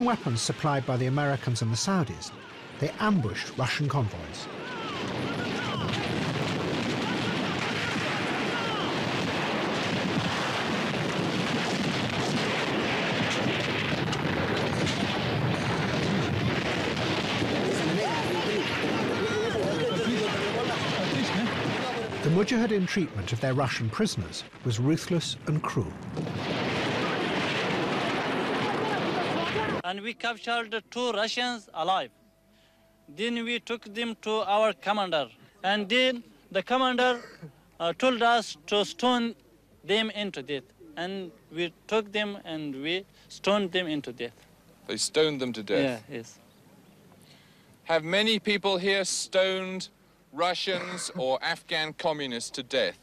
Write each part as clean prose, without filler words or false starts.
Weapons supplied by the Americans and the Saudis, they ambushed Russian convoys. The Mujahideen treatment of their Russian prisoners was ruthless and cruel. And we captured 2 Russians alive. Then we took them to our commander. And then the commander told us to stone them into death. And we took them and we stoned them into death. They stoned them to death? Yeah, yes. Have many people here stoned Russians or Afghan communists to death?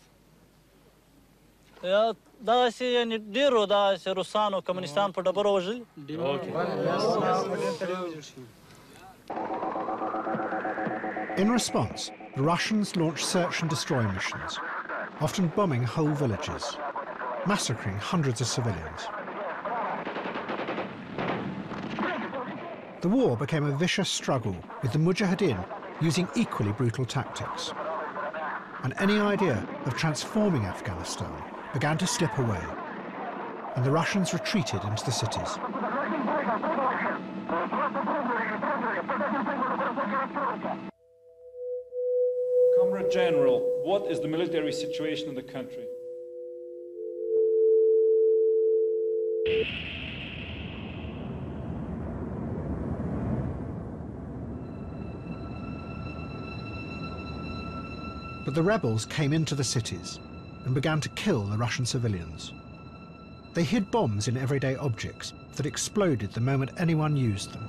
In response, the Russians launched search and destroy missions, often bombing whole villages, massacring hundreds of civilians. The war became a vicious struggle, with the Mujahideen using equally brutal tactics. And any idea of transforming Afghanistan began to slip away, and the Russians retreated into the cities. Comrade General, what is the military situation in the country? But the rebels came into the cities and began to kill the Russian civilians. They hid bombs in everyday objects that exploded the moment anyone used them.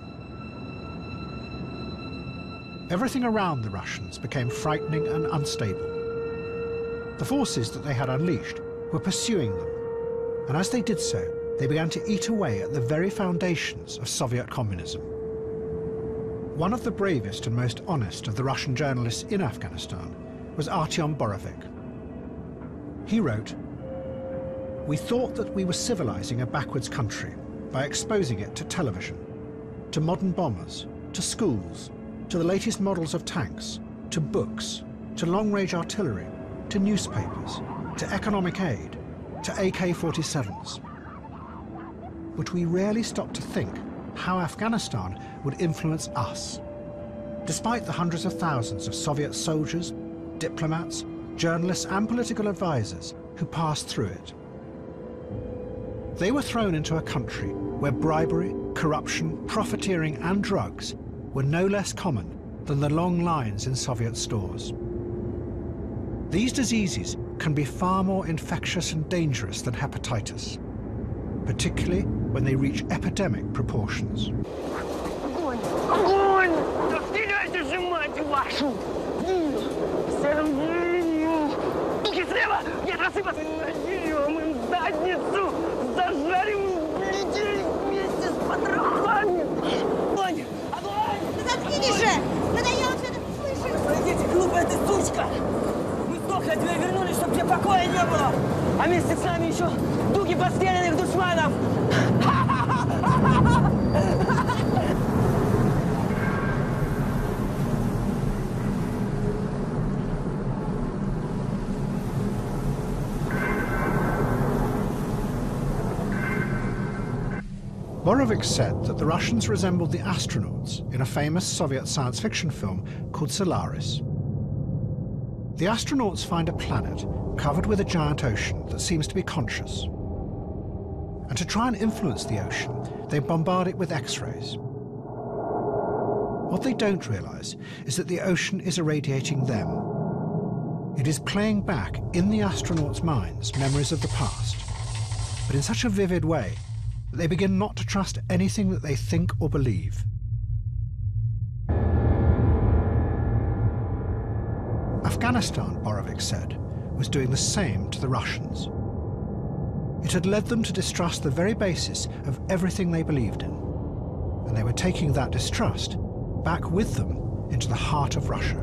Everything around the Russians became frightening and unstable. The forces that they had unleashed were pursuing them, and as they did so, they began to eat away at the very foundations of Soviet communism. One of the bravest and most honest of the Russian journalists in Afghanistan was Artyom Borovik. He wrote, "We thought that we were civilizing a backwards country by exposing it to television, to modern bombers, to schools, to the latest models of tanks, to books, to long-range artillery, to newspapers, to economic aid, to AK-47s. But we rarely stopped to think how Afghanistan would influence us. Despite the hundreds of thousands of Soviet soldiers, diplomats, journalists and political advisors who passed through it. They were thrown into a country where bribery, corruption, profiteering and drugs were no less common than the long lines in Soviet stores. These diseases can be far more infectious and dangerous than hepatitis, particularly when they reach epidemic proportions." А вместе с нами еще дуги подстреленных душманов! Borovik said that the Russians resembled the astronauts in a famous Soviet science fiction film called Solaris. The astronauts find a planet covered with a giant ocean that seems to be conscious. And to try and influence the ocean, they bombard it with X-rays. What they don't realize is that the ocean is irradiating them. It is playing back in the astronauts' minds memories of the past, but in such a vivid way that they begin not to trust anything that they think or believe. Afghanistan, Borovik said, was doing the same to the Russians. It had led them to distrust the very basis of everything they believed in, and they were taking that distrust back with them into the heart of Russia.